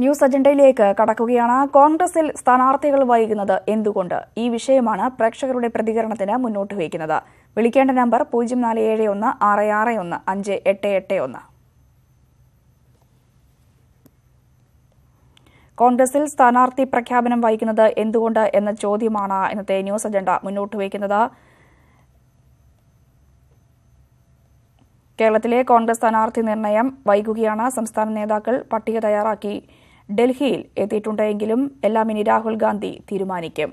News അജണ്ടയിലേക്ക് കടക്കുകയാണ്. കോൺഗ്രസിൽ സ്ഥാനാർത്ഥികൾ വൈകുന്നത് എന്തുകൊണ്ട്? ഈ വിഷയമാണ് പ്രേക്ഷകരുടെ പ്രതികരണത്തിന് മുന്നോട്ട് വയ്ക്കുന്നത്. വിളിക്കേണ്ട നമ്പർ 0471 661 5881. കോൺഗ്രസിൽ സ്ഥാനാർത്ഥി പ്രഖ്യാപനം വൈകുന്നത് എന്തുകൊണ്ട് എന്ന ചോദ്യമാണ് ഇന്നത്തെ ന്യൂസ് അജണ്ട മുന്നോട്ട് വയ്ക്കുന്നത്. കേരളത്തിലെ കോൺഗ്രസ് സ്ഥാനാർത്ഥി നിർണയം വൈകുകയാണ്. സംസ്ഥാന നേതാക്കൾ പട്ടിക തയ്യാറാക്കി ഡൽഹിയിൽ എത്തിയിട്ടുണ്ടെങ്കിലും എല്ലാം ഇനി രാഹുൽ ഗാന്ധി തീരുമാനിക്കും.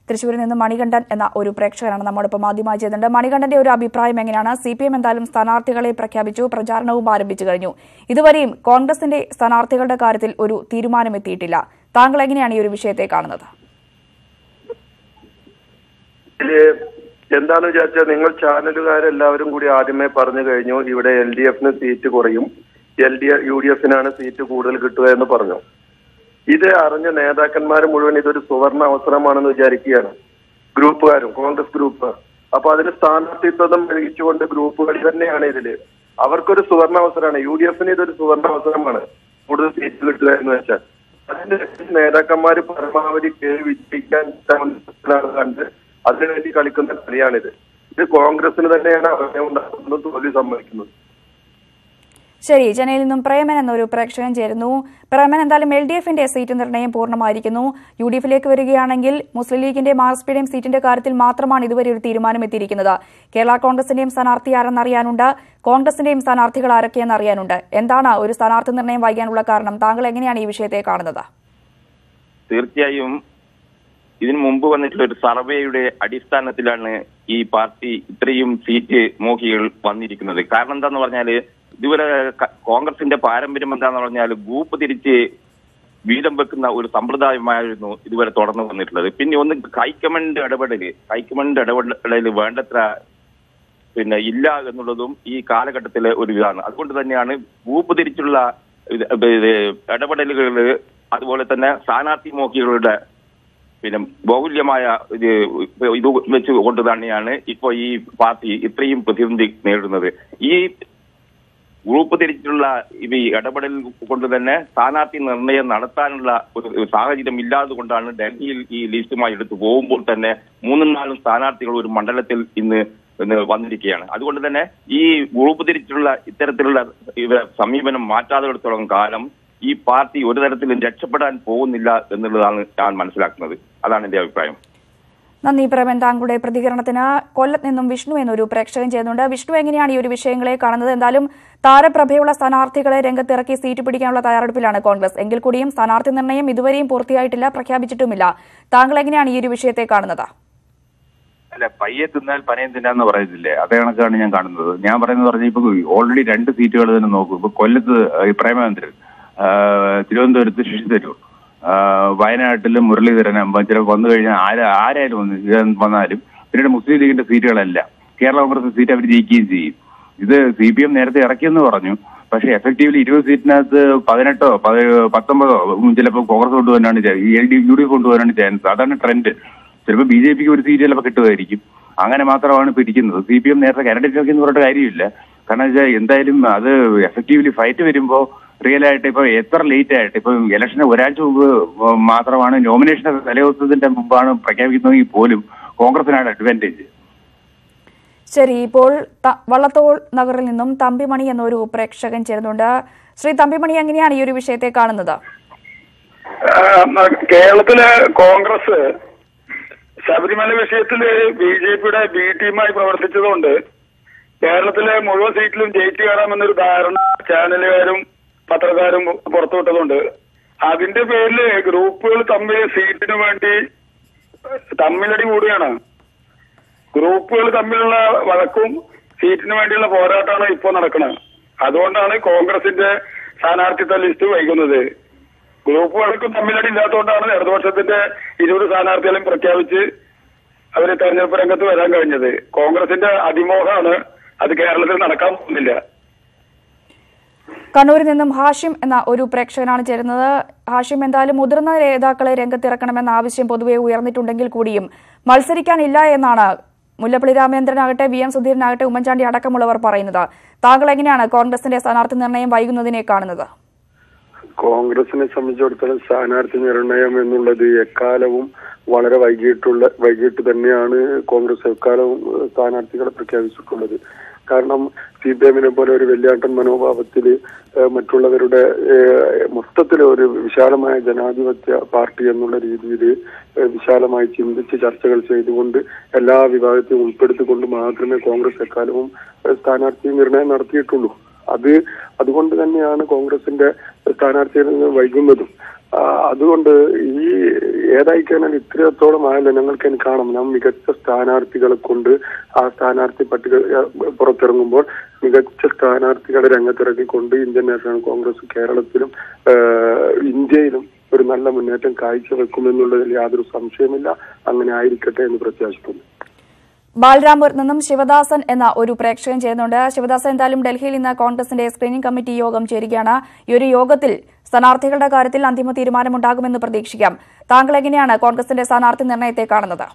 തൃശ്ശൂരിൽ നിന്ന് മണികണ്ഠൻ എന്ന ഒരു പ്രേക്ഷകനാണ് നമ്മോടൊപ്പം ആദ്യമായി ചെയ്തിട്ടുണ്ട്. മണികണ്ഠന്റെ ഒരു അഭിപ്രായം എങ്ങനെയാണ്? CPM എന്തായാലും സ്ഥാനാർത്ഥികളെ പ്രഖ്യാപിച്ചു, പ്രചാരണവും ആരംഭിച്ചു കഴിഞ്ഞു. ഇതുവരെയും കോൺഗ്രസിന്റെ സ്ഥാനാർത്ഥികളുടെ കാര്യത്തിൽ ഒരു തീരുമാനമെത്തിയിട്ടില്ല. താങ്കൾ എങ്ങനെയാണ് ഈ ഒരു വിഷയത്തെ കാണുന്നത്? എന്താണെന്ന് വിചാരിച്ചാൽ നിങ്ങൾ ചാനലുകാരെല്ലാവരും കൂടി ആദ്യമേ പറഞ്ഞു കഴിഞ്ഞു ഇവിടെ LDFന് സീറ്റ് കുറയും, UDFനാണ് സീറ്റ് കൂടുതൽ കിട്ടുക എന്ന് പറഞ്ഞു. ഇത് അറിഞ്ഞ നേതാക്കന്മാർ മുഴുവൻ ഇതൊരു സുവർണ അവസരമാണെന്ന് വിചാരിക്കുകയാണ്. ഗ്രൂപ്പുകാരും കോൺഗ്രസ് ഗ്രൂപ്പ്. അപ്പൊ അതിന് സ്ഥാനാർത്ഥിത്വം വഹിച്ചുകൊണ്ട് ഗ്രൂപ്പുകൾ തന്നെയാണ് ഇതില്. അവർക്കൊരു സുവർണ അവസരമാണ്. UDFന് ഇതൊരു സുവർണ അവസരമാണ് കൂടുതൽ സീറ്റ് കിട്ടുക എന്ന് വെച്ചാൽ. അതിന്റെ നേതാക്കന്മാർ പരമാവധി കയറി വിജയിക്കാൻ കണ്ട് അതിനുവേണ്ടി കളിക്കുന്ന കളിയാണിത്. ഇത് കോൺഗ്രസിന് തന്നെയാണ് ഉണ്ടാക്കുന്നത്, തോൽവി സമ്മതിക്കുന്നത്. ശരി, ചെന്നൈയിൽ നിന്നും പ്രേമൻ എന്നൊരു പ്രേക്ഷകൻ ചേരുന്നു. പ്രേമൻ, എന്തായാലും LDFന്റെ സീറ്റ് നിർണയം പൂർണ്ണമായിരിക്കുന്നു. UDFിലേക്ക് വരികയാണെങ്കിൽ മുസ്ലിം ലീഗിന്റെ മാർക്സ്പിയുടെയും സീറ്റിന്റെ കാര്യത്തിൽ മാത്രമാണ് ഇതുവരെ ഒരു തീരുമാനം എത്തിയിരിക്കുന്നത്. കേരള കോൺഗ്രസിന്റെയും സ്ഥാനാർത്ഥി ആരെന്നറിയാനുണ്ട്, കോൺഗ്രസിന്റെയും സ്ഥാനാർത്ഥികൾ ആരൊക്കെയെന്ന് അറിയാനുണ്ട്. എന്താണ് ഒരു സ്ഥാനാർത്ഥി നിർണയം വൈകാനുള്ള കാരണം? താങ്കൾ എങ്ങനെയാണ് ഈ വിഷയത്തെ കാണുന്നത്? തീർച്ചയായും ഇതിനു മുമ്പ് വന്നിട്ടുള്ള ഒരു സർവേയുടെ അടിസ്ഥാനത്തിലാണ് ഈ പാർട്ടി ഇത്രയും സീറ്റ് മോഹികൾ വന്നിരിക്കുന്നത്. കാരണം എന്താന്ന് പറഞ്ഞാല് ഇതുവരെ കോൺഗ്രസിന്റെ പാരമ്പര്യം എന്താന്ന് പറഞ്ഞാൽ ഗ്രൂപ്പ് തിരിച്ച് വീതം വെക്കുന്ന ഒരു സമ്പ്രദായമായിരുന്നു ഇതുവരെ തുടർന്നു വന്നിട്ടുള്ളത്. പിന്നെ ഒന്ന് ഹൈക്കമാൻഡ് ഇടപെടൽ വേണ്ടത്ര ഇല്ല എന്നുള്ളതും ഈ കാലഘട്ടത്തിലെ ഒരു ഇതാണ്. അതുകൊണ്ട് തന്നെയാണ് ഗ്രൂപ്പ് തിരിച്ചുള്ള ഇടപെടലുകൾ, അതുപോലെ തന്നെ സ്ഥാനാർത്ഥി മോഹികളുടെ ബഹുല്യമായ ഇത് വെച്ച് കൊണ്ട് തന്നെയാണ് ഇപ്പോൾ ഈ പാർട്ടി ഇത്രയും പ്രതിസന്ധി നേരിടുന്നത്. ഈ ഗ്രൂപ്പ് തിരിച്ചുള്ള ഈ ഇടപെടൽ കൊണ്ട് തന്നെ സ്ഥാനാർത്ഥി നിർണയം നടത്താനുള്ള ഒരു സാഹചര്യം ഇല്ലാതെ കൊണ്ടാണ് ഡൽഹിയിൽ ഈ ലിസ്റ്റുമായി എടുത്തു പോകുമ്പോൾ തന്നെ 3-4 സ്ഥാനാർത്ഥികൾ ഒരു മണ്ഡലത്തിൽ ഇന്ന് വന്നിരിക്കുകയാണ്. അതുകൊണ്ട് തന്നെ ഈ ഗ്രൂപ്പ് തിരിച്ചുള്ള ഇത്തരത്തിലുള്ള സമീപനം മാറ്റാത്തിടത്തോളം കാലം ഈ പാർട്ടി ഒരു തരത്തിലും രക്ഷപ്പെടാൻ പോകുന്നില്ല എന്നുള്ളതാണ് ഞാൻ മനസ്സിലാക്കുന്നത്. അതാണ് എന്റെ അഭിപ്രായം. നന്ദി പ്രേമൻ, താങ്കളുടെ പ്രതികരണത്തിന്. കൊല്ലത്ത് നിന്നും വിഷ്ണു എന്നൊരു പ്രേക്ഷകൻ ചെയ്യുന്നുണ്ട്. വിഷ്ണു, എങ്ങനെയാണ് ഈ ഒരു വിഷയങ്ങളെ കാണുന്നത്? എന്തായാലും താരപ്രഭയുള്ള സ്ഥാനാർത്ഥികളെ രംഗത്തിറക്കി സീറ്റ് പിടിക്കാനുള്ള തയ്യാറെടുപ്പിലാണ് കോൺഗ്രസ്. എങ്കിൽ കൂടിയും സ്ഥാനാർത്ഥി നിർണയം ഇതുവരെയും പൂർത്തിയായിട്ടില്ല, പ്രഖ്യാപിച്ചിട്ടുമില്ല. താങ്കൾ എങ്ങനെയാണ് ഈ ഒരു വിഷയത്തെ കാണുന്നത്? അല്ല, പയ്യെ തിന്നാൽ പനയം തിന്നാന്ന് പറയുന്നില്ലേ, അതേ കണക്കാണ് ഞാൻ കാണുന്നത്. ഞാൻ പറയുന്നത് പറഞ്ഞാൽ ഇപ്പൊ ഓൾറെഡി 2 സീറ്റുകൾ തന്നെ നോക്കൂ. ഇപ്പൊ കൊല്ലത്ത് പ്രേമചന്ദ്രൻ, തിരുവനന്തപുരത്ത് ശശി തരൂർ, വയനാട്ടിലും മുരളീധരൻ ചിലപ്പോൾ വന്നു കഴിഞ്ഞാൽ ആരായാലും വന്നാലും പിന്നീട് മുസ്ലിം ലീഗിന്റെ സീറ്റുകളല്ല, കേരള കോൺഗ്രസ് സീറ്റ് അവർ ജയിക്കുകയും ചെയ്യും. ഇത് CPM നേരത്തെ ഇറക്കിയെന്ന് പറഞ്ഞു. പക്ഷെ എഫക്റ്റീവ്ലി 20 സീറ്റിനകത്ത് 18 19 ചിലപ്പോൾ കോൺഗ്രസ് കൊണ്ടുപോകാനാണ്, UDF കൊണ്ടുപോകാനാണ് ചാൻസ്. അതാണ് ട്രെൻഡ്. ചിലപ്പോൾ BJPക്ക് ഒരു സീറ്റ് ചിലപ്പോൾ കിട്ടുമായിരിക്കും. അങ്ങനെ മാത്രമാണ് ഇപ്പൊ ഇരിക്കുന്നത്. CPM നേരത്തെ കാൻഡിഡേറ്റ് ഇറക്കിയെന്ന് പറഞ്ഞിട്ട് കാര്യമില്ല. കാരണം വെച്ചാൽ എന്തായാലും അത് എഫക്റ്റീവ്ലി ഫൈറ്റ് വരുമ്പോൾ റിയൽ ആയിട്ട് ഇപ്പൊ എത്ര ലേറ്റ് ആയിട്ട് ഇപ്പൊ ഇലക്ഷന് ഒരാഴ്ച മുമ്പ് മാത്രമാണ്, നോമിനേഷൻ തലേദിവസത്തിന്റെ മുമ്പാണ് പ്രഖ്യാപിക്കുന്നതെങ്കിൽ പോലും കോൺഗ്രസിനാണ് അഡ്വാൻറ്റേജ്. ശരി, ഇപ്പോൾ വള്ളത്തോൾ നഗറിൽ നിന്നും തമ്പിമണി എന്നൊരു പ്രേക്ഷകൻ ചേരുന്നുണ്ട്. ശ്രീ തമ്പിമണി, എങ്ങനെയാണ് ഈ ഒരു വിഷയത്തെ കാണുന്നത്? കേരളത്തിലെ കോൺഗ്രസ് ശബരിമല വിഷയത്തില് BJPയുടെ B ടീമായി പ്രവർത്തിച്ചതുകൊണ്ട് കേരളത്തിലെ മുഴുവൻ സീറ്റിലും ജയിച്ചു കയറാമെന്നൊരു ധാരണ ചാനലുകാരും പത്രക്കാരും പുറത്തുവിട്ടതുകൊണ്ട് അതിന്റെ പേരില് ഗ്രൂപ്പുകൾ തമ്മിൽ സീറ്റിന് വേണ്ടി തമ്മിലടി കൂടിയാണ്. ഗ്രൂപ്പുകൾ തമ്മിലുള്ള വഴക്കും സീറ്റിന് വേണ്ടിയുള്ള പോരാട്ടമാണ് ഇപ്പോൾ നടക്കുന്നത്. അതുകൊണ്ടാണ് കോൺഗ്രസിന്റെ സ്ഥാനാർത്ഥിത്വ ലിസ്റ്റ് വൈകുന്നത്. ഗ്രൂപ്പ് വഴക്കും തമ്മിലടി ഇല്ലാത്തതുകൊണ്ടാണ് ഇടതുപക്ഷത്തിന്റെ 20 സ്ഥാനാർത്ഥികളെയും പ്രഖ്യാപിച്ച് അവര് തെരഞ്ഞെടുപ്പ് രംഗത്ത് വരാൻ കഴിഞ്ഞത്. കോൺഗ്രസിന്റെ അതിമോഹമാണ്, അത് കേരളത്തിൽ നടക്കാൻ പോകുന്നില്ല. കണ്ണൂരിൽ നിന്നും ഹാഷിം എന്ന ഒരു പ്രേക്ഷകനാണ് ചേരുന്നത്. ഹാഷിം, എന്തായാലും മുതിർന്ന നേതാക്കളെ രംഗത്തിറക്കണമെന്ന ആവശ്യം പൊതുവെ ഉയർന്നിട്ടുണ്ടെങ്കിൽ കൂടിയും മത്സരിക്കാനില്ല എന്നാണ് മുല്ലപ്പള്ളി രാമചന്ദ്രനാകട്ടെ, VM സുധീരനാകട്ടെ, ഉമ്മൻചാണ്ടി അടക്കമുള്ളവർ പറയുന്നത്. താങ്കൾ എങ്ങനെയാണ് കോൺഗ്രസിന്റെ സ്ഥാനാർത്ഥി നിർണയം വൈകുന്നതിനെ കാണുന്നത്? കോൺഗ്രസിനെ സംബന്ധിച്ചിടത്തോളം സ്ഥാനാർത്ഥി നിർണയം എന്നുള്ളത് എക്കാലവും വളരെ വൈകിട്ട് തന്നെയാണ് കോൺഗ്രസ് എക്കാലവും സ്ഥാനാർത്ഥികളെ പ്രഖ്യാപിച്ചിട്ടുള്ളത്. കാരണം CPM-നെ പോലെ ഒരു വെള്ളിയാട്ടൻ മനോഭാവത്തിൽ മറ്റുള്ളവരുടെ മൊത്തത്തിൽ ഒരു വിശാലമായ ജനാധിപത്യ പാർട്ടി എന്നുള്ള രീതിയിൽ വിശാലമായി ചിന്തിച്ച് ചർച്ചകൾ ചെയ്തുകൊണ്ട് എല്ലാ വിഭാഗത്തെയും ഉൾപ്പെടുത്തിക്കൊണ്ട് മാത്രമേ കോൺഗ്രസ് എക്കാലവും സ്ഥാനാർത്ഥി നിർണയം നടത്തിയിട്ടുള്ളൂ. അതുകൊണ്ട് തന്നെയാണ് കോൺഗ്രസിന്റെ സ്ഥാനാർത്ഥിയിൽ നിന്ന് വൈകുന്നതും. അതുകൊണ്ട് ഈ ഏതായിക്കഴിഞ്ഞാൽ ഇത്രത്തോളം ആയല്ലോ ഞങ്ങൾക്ക് എനിക്ക് കാണാം. നാം മികച്ച സ്ഥാനാർത്ഥികളെ കൊണ്ട് ആ സ്ഥാനാർത്ഥി പട്ടിക പുറത്തിറങ്ങുമ്പോൾ മികച്ച സ്ഥാനാർത്ഥികളെ രംഗത്തിറക്കിക്കൊണ്ട് ഇന്ത്യൻ നാഷണൽ കോൺഗ്രസ് കേരളത്തിലും ഇന്ത്യയിലും ഒരു നല്ല മുന്നേറ്റം കാഴ്ചവെക്കുമെന്നുള്ളതിൽ യാതൊരു സംശയമില്ല. അങ്ങനെ ആയിരിക്കട്ടെ എന്ന് പ്രത്യാശിക്കുന്നു. ബാലരാംപൂരിൽ നിന്നും ശിവദാസൻ എന്ന ഒരു പ്രേക്ഷകൻ ചെയ്യുന്നുണ്ട്. ശിവദാസൻ, എന്തായാലും ഡൽഹിയിൽ ഇന്ന് കോൺഗ്രസിന്റെ സ്ക്രീനിംഗ് കമ്മിറ്റി യോഗം ചേരുകയാണ്. ഈ ഒരു യോഗത്തിൽ സ്ഥാനാർത്ഥികളുടെ കാര്യത്തിൽ അന്തിമ തീരുമാനമുണ്ടാകുമെന്ന് പ്രതീക്ഷിക്കാം. താങ്കൾ എങ്ങനെയാണ് കോൺഗ്രസിന്റെ സ്ഥാനാർത്ഥി നിർണയത്തെ കാണുന്നത്?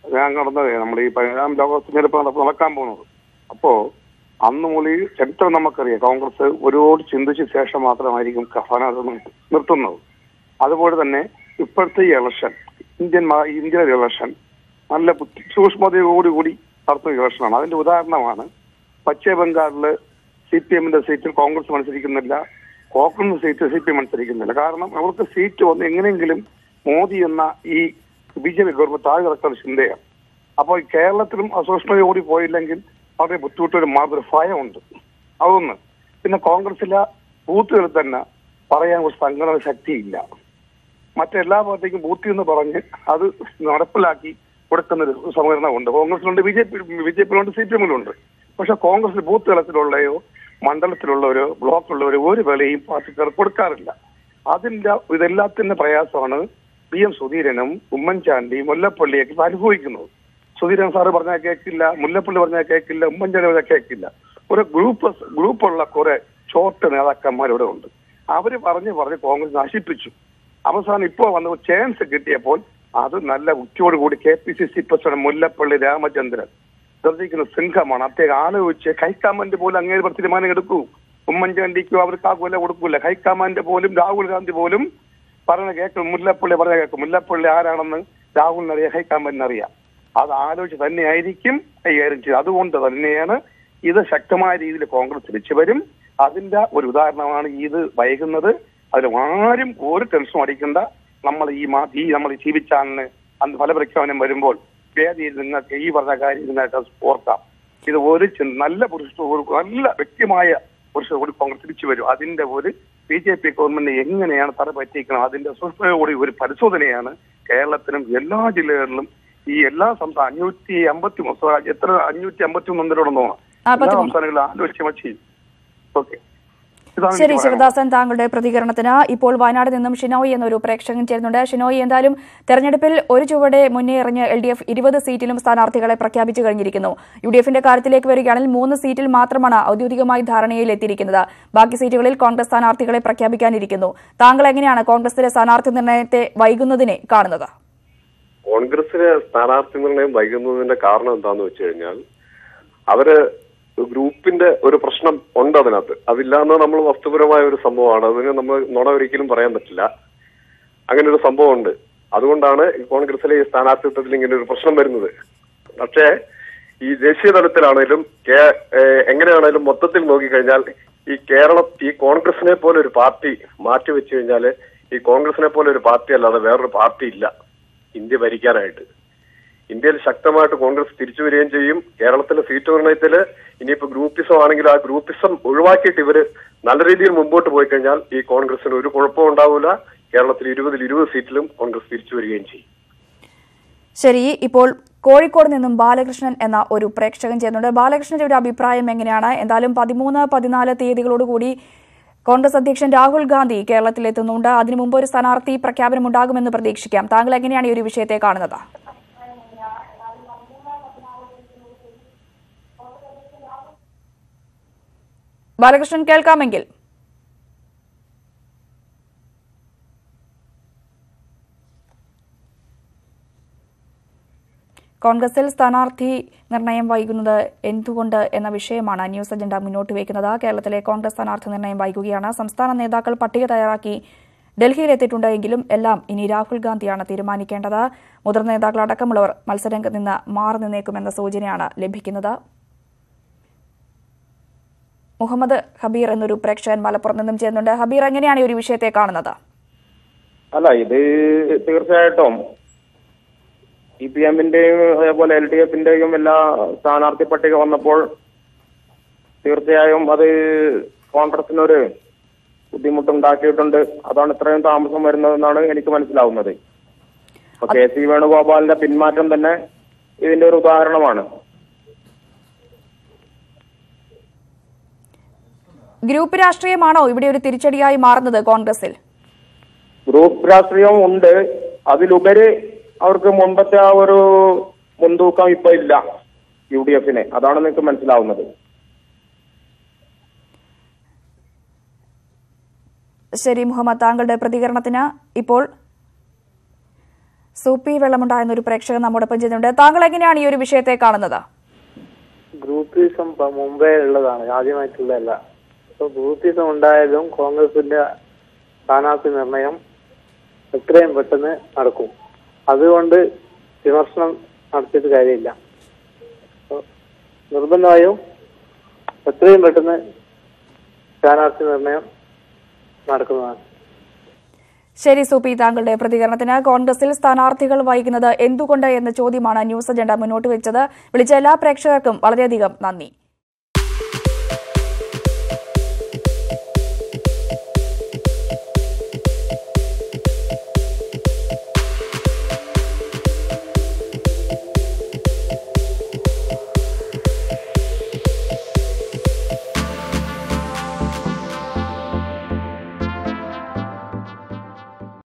ഞാൻ കാണുന്നത് നമ്മൾ ഈ 17ാം ലോക തെരഞ്ഞെടുപ്പ് നടക്കാൻ പോകുന്നത്. അപ്പോ അന്ന് മുതൽ ഈ ചരിത്രം നമുക്കറിയാം. കോൺഗ്രസ് ഒരുപാട് ചിന്തിച്ച ശേഷം മാത്രമായിരിക്കും സ്ഥാനാർത്ഥി നിർത്തുന്നത്. അതുപോലെ തന്നെ ഇപ്പോഴത്തെ ഈ ഇലക്ഷൻ ഇന്ത്യൻ ഇലക്ഷൻ നല്ല സൂക്ഷ്മതയോടുകൂടി നടത്തുന്ന ഇലക്ഷനാണ്. അതിന്റെ ഉദാഹരണമാണ് പശ്ചിമ ബംഗാളില് CPM-ന്റെ സീറ്റിൽ കോൺഗ്രസ് മത്സരിക്കുന്നില്ല, കോൺഗ്രസ് സീറ്റ് CPM മത്സരിക്കുന്നില്ല. കാരണം അവർക്ക് സീറ്റ് വന്ന് എങ്ങനെയെങ്കിലും മോദി എന്ന ഈ BJP ഗവൺമെന്റ് താഴെ ഇറക്കുന്ന ചിന്തയാണ്. അപ്പോൾ കേരളത്തിലും അസൂക്ഷ്മതയോടി പോയില്ലെങ്കിൽ വളരെ ബുദ്ധിമുട്ടൊരു മാതൃ ഭയമുണ്ട്. അതൊന്ന്. പിന്നെ കോൺഗ്രസിലെ ബൂത്തുകളിൽ തന്നെ പറയാൻ ഒരു സംഘടന ശക്തിയില്ല. മറ്റെല്ലാ പാർട്ടിക്കും ബൂത്തി എന്ന് പറഞ്ഞ് അത് നടപ്പിലാക്കി കൊടുക്കുന്നൊരു സംവരണമുണ്ട്. കോൺഗ്രസിലുണ്ട്, BJP-യിലുണ്ട്, CPM-ലുണ്ട്. പക്ഷെ കോൺഗ്രസ് ബൂത്ത് തലത്തിലുള്ളയോ മണ്ഡലത്തിലുള്ളവരോ ബ്ലോക്കിലുള്ളവരോ ഒരു വിലയും പാർട്ടിക്കാർ കൊടുക്കാറില്ല. ഇതെല്ലാത്തിന്റെ പ്രയാസമാണ് PM സുധീരനും ഉമ്മൻചാണ്ടി മുല്ലപ്പള്ളിയൊക്കെ അനുഭവിക്കുന്നത്. സുധീരൻ സാറ് പറഞ്ഞാൽ കേൾക്കില്ല, മുല്ലപ്പള്ളി പറഞ്ഞാൽ കേൾക്കില്ല, ഉമ്മൻചാണ്ടി പറഞ്ഞാൽ കേൾക്കില്ല. ഒരു ഗ്രൂപ്പുള്ള കുറെ ചോട്ട് നേതാക്കന്മാരിവിടെ ഉണ്ട്. അവര് പറഞ്ഞ് കോൺഗ്രസ് നശിപ്പിച്ചു. അവസാനം ഇപ്പോൾ വന്ന ചാൻസ് കിട്ടിയപ്പോൾ അത് നല്ല ഉച്ചയോടുകൂടി KPCC പ്രസിഡന്റ് മുല്ലപ്പള്ളി രാമചന്ദ്രൻ ശ്രദ്ധിക്കുന്ന സിംഹമാണ്. അദ്ദേഹം ആലോചിച്ച് ഹൈക്കമാൻഡ് പോലും അങ്ങേര് തീരുമാനം എടുക്കൂ. ഉമ്മൻചാണ്ടിക്കും അവർക്ക് ആ കൊല കൊടുക്കൂല. ഹൈക്കമാൻഡ് പോലും രാഹുൽ ഗാന്ധി പോലും പറഞ്ഞ കേൾക്കും, മുല്ലപ്പള്ളി പറഞ്ഞ കേൾക്കും. മുല്ലപ്പള്ളി ആരാണെന്ന് രാഹുലിനറിയാം, ഹൈക്കമാൻഡിനറിയാം. അത് ആലോചിച്ച് തന്നെയായിരിക്കും കൈകാര്യം ചെയ്തത്. അതുകൊണ്ട് തന്നെയാണ് ഇത് ശക്തമായ രീതിയിൽ കോൺഗ്രസ് തിരിച്ചു വരും. അതിന്റെ ഒരു ഉദാഹരണമാണ് ഇത് വൈകുന്നത്. അതിൽ ആരും ഒരു ടെൻഷനും അടിക്കേണ്ട. നമ്മൾ ഈ TV ചാനലിന് അന്ന് ഫലപ്രഖ്യാപനം വരുമ്പോൾ വേദിയിൽ നിങ്ങൾക്ക് ഈ പറഞ്ഞ കാര്യം നിങ്ങൾക്ക് ഓർക്കാം. ഇത് ഒരു നല്ല വ്യക്തിമായ പുരുഷ കോൺഗ്രസ് തിരിച്ചു വരും. അതിന്റെ ഒരു BJP ഗവൺമെന്റ് എങ്ങനെയാണ് തറ പറ്റിക്കണം അതിന്റെ സൂക്ഷ്മതയോടെ ഒരു പരിശോധനയാണ് കേരളത്തിലും എല്ലാ ജില്ലകളിലും ഈ എല്ലാ സംസ്ഥാന 551 സംസ്ഥാനങ്ങളിലും ആലോചിച്ച് ചെയ്യും. ഓക്കെ. ശരി ശിവദാസൻ, താങ്കളുടെ പ്രതികരണത്തിന്. ഇപ്പോൾ വയനാട് നിന്നും ഷിനോയ് എന്നൊരു പ്രേക്ഷകൻ ചേരുന്നുണ്ട്. ഷിനോയ്, എന്തായാലും തെരഞ്ഞെടുപ്പിൽ ഒരു ചുവടെ മുന്നേറിഞ്ഞ് LDF 20 സീറ്റിലും സ്ഥാനാർത്ഥികളെ പ്രഖ്യാപിച്ചു കഴിഞ്ഞിരിക്കുന്നു. UDF-ന്റെ കാര്യത്തിലേക്ക് വരികയാണെങ്കിൽ 3 സീറ്റിൽ മാത്രമാണ് ഔദ്യോഗികമായി ധാരണയിൽ എത്തിയിരിക്കുന്നത്. ബാക്കി സീറ്റുകളിൽ കോൺഗ്രസ് സ്ഥാനാർത്ഥികളെ പ്രഖ്യാപിക്കാനിരിക്കുന്നു. താങ്കൾ എങ്ങനെയാണ് കോൺഗ്രസിലെ സ്ഥാനാർത്ഥി നിർണയത്തെ വൈകുന്നതിനെ കാണുന്നത്? കോൺഗ്രസിലെ സ്ഥാനാർത്ഥി നിർണയം വൈകുന്നതിന്റെ കാരണം എന്താന്ന് വെച്ച് കഴിഞ്ഞാൽ അവര് ഗ്രൂപ്പിന്റെ ഒരു പ്രശ്നം ഉണ്ട് അതിനകത്ത്. അതില്ലാന്ന് നമ്മൾ വസ്തുപരമായ ഒരു സംഭവമാണ്. അതിന് നമ്മൾ നുണ ഒരിക്കലും പറയാൻ പറ്റില്ല. അങ്ങനെ ഒരു സംഭവം ഉണ്ട്. അതുകൊണ്ടാണ് കോൺഗ്രസിലെ ഈ സ്ഥാനാർത്ഥിത്വത്തിൽ ഇങ്ങനെ ഒരു പ്രശ്നം വരുന്നത്. പക്ഷേ ഈ ദേശീയ തലത്തിലാണേലും എങ്ങനെയാണേലും മൊത്തത്തിൽ നോക്കിക്കഴിഞ്ഞാൽ ഈ കോൺഗ്രസിനെ പോലെ ഒരു പാർട്ടി മാറ്റിവെച്ചു കഴിഞ്ഞാല് ഈ കോൺഗ്രസിനെ പോലെ ഒരു പാർട്ടി അല്ലാതെ വേറൊരു പാർട്ടി ഇല്ല ഇന്ത്യ ഭരിക്കാനായിട്ട്. ഇന്ത്യയിൽ ശക്തമായിട്ട് കോൺഗ്രസ് തിരിച്ചു വരികയും ചെയ്യും. കേരളത്തിലെ സീറ്റ് നിർണയത്തില് ഇനിയിപ്പോ ഗ്രൂപ്പിസം ആണെങ്കിൽ ആ ഗ്രൂപ്പിസം ഒഴിവാക്കിയിട്ട് ഇവര് നല്ല രീതിയിൽ മുമ്പോട്ട് പോയി കഴിഞ്ഞാൽ ഈ കോൺഗ്രസിന് ഒരു കുഴപ്പവും ഉണ്ടാവില്ല. കേരളത്തിൽ 20 സീറ്റിലും കോൺഗ്രസ് തിരിച്ചു വരികയും ചെയ്യും. ശരി, ഇപ്പോൾ കോഴിക്കോട് നിന്നും ബാലകൃഷ്ണൻ എന്ന ഒരു പ്രേക്ഷകൻ ചെയ്യുന്നുണ്ട്. ബാലകൃഷ്ണന്റെ ഒരു അഭിപ്രായം എങ്ങനെയാണ്? എന്തായാലും 13, 14 തീയതികളോടുകൂടി കോൺഗ്രസ് അധ്യക്ഷൻ രാഹുൽ ഗാന്ധി കേരളത്തിലെത്തുന്നുണ്ട്. അതിനു മുമ്പ് ഒരു സ്ഥാനാർത്ഥി പ്രഖ്യാപനം ഉണ്ടാകുമെന്ന് പ്രതീക്ഷിക്കാം. താങ്കൾ എങ്ങനെയാണ് ഈ ഒരു വിഷയത്തെ കാണുന്നത്? ബാലകൃഷ്ണൻ, കേൾക്കാമെങ്കിൽ. കോൺഗ്രസിൽ സ്ഥാനാർത്ഥി നിർണയം വൈകുന്നത് എന്തുകൊണ്ട് എന്ന വിഷയമാണ് ന്യൂസ് അജണ്ട മുന്നോട്ട് വയ്ക്കുന്നത്. കേരളത്തിലെ കോൺഗ്രസ് സ്ഥാനാർത്ഥി നിർണയം വൈകുകയാണ്. സംസ്ഥാന നേതാക്കൾ പട്ടിക തയ്യാറാക്കി ഡൽഹിയിലെത്തിയിട്ടുണ്ടെങ്കിലും എല്ലാം ഇനി രാഹുൽ ഗാന്ധിയാണ് തീരുമാനിക്കേണ്ടത്. മുതിർന്ന നേതാക്കളടക്കമുള്ളവർ മത്സരരംഗത്ത് നിന്ന് മാറി നിന്നേക്കുമെന്ന സൂചനയാണ് ലഭിക്കുന്നത്. മുഹമ്മദ് ഹബീർ എന്നൊരു പ്രേക്ഷകൻ മലപ്പുറത്ത് നിന്നും ചേരുന്നുണ്ട്. ഹബീർ, എങ്ങനെയാണ് ഈ ഒരു വിഷയത്തെ കാണുന്നത്? അല്ല, ഇത് തീർച്ചയായിട്ടും CPM-ന്റെയും അതേപോലെ LDF-ന്റെയും എല്ലാ സ്ഥാനാർത്ഥി പട്ടിക വന്നപ്പോൾ തീർച്ചയായും അത് കോൺഗ്രസിനൊരു ബുദ്ധിമുട്ടുണ്ടാക്കിയിട്ടുണ്ട്. അതാണ് ഇത്രയും താമസം വരുന്നതെന്നാണ് എനിക്ക് മനസ്സിലാവുന്നത്. അപ്പൊ KC വേണുഗോപാലിന്റെ പിന്മാറ്റം തന്നെ ഇതിന്റെ ഒരു ഉദാഹരണമാണ്. ഗ്രൂപ്പ് രാഷ്ട്രീയമാണോ ഇവിടെ ഒരു തിരിച്ചടിയായി മാറുന്നത് കോൺഗ്രസിൽ? ഗ്രൂപ്പ് രാഷ്ട്രീയം ഉണ്ട്. അതിലുപരി അവർക്ക് മുമ്പത്തെ ആ ഒരു മുൻതൂക്കം ഇപ്പൊ ഇല്ല UDF-ന്. അതാണ് നിങ്ങൾക്ക് മനസ്സിലാവുന്നത്. ശരി മുഹമ്മദ്, താങ്കളുടെ പ്രതികരണത്തിന് ഇപ്പോൾ സൂപ്പി വെള്ളമുണ്ടായെന്നൊരു പ്രേക്ഷകൻ നമ്മോടൊപ്പം ചെയ്യുന്നുണ്ട്. താങ്കൾ എങ്ങനെയാണ് ഈ ഒരു വിഷയത്തെ കാണുന്നത്? ഗ്രൂപ്പിസം മുമ്പേ ഉള്ളതാണ്, ആദ്യമായിട്ടുള്ളതല്ല. ഇപ്പൊ ഗ്രൂപ്പിസം ഉണ്ടായാലും കോൺഗ്രസിന്റെ സ്ഥാനാർത്ഥി നിർണയം എത്രയും പെട്ടെന്ന് നടക്കും. അതുകൊണ്ട് വിമർശനം നടത്തിയിട്ട് കാര്യമില്ല. നിർബന്ധമായും എത്രയും പെട്ടെന്ന് സ്ഥാനാർത്ഥി നിർണയം നടക്കുന്നതാണ്. ശരി സൂപ്പി, താങ്കളുടെ പ്രതികരണത്തിന്. കോൺഗ്രസിൽ സ്ഥാനാർത്ഥികൾ വൈകുന്നത് എന്തുകൊണ്ട് എന്ന ചോദ്യമാണ് ന്യൂസ് അജണ്ട മുന്നോട്ട് വെച്ചത്. വിളിച്ച എല്ലാ പ്രേക്ഷകർക്കും വളരെയധികം നന്ദി.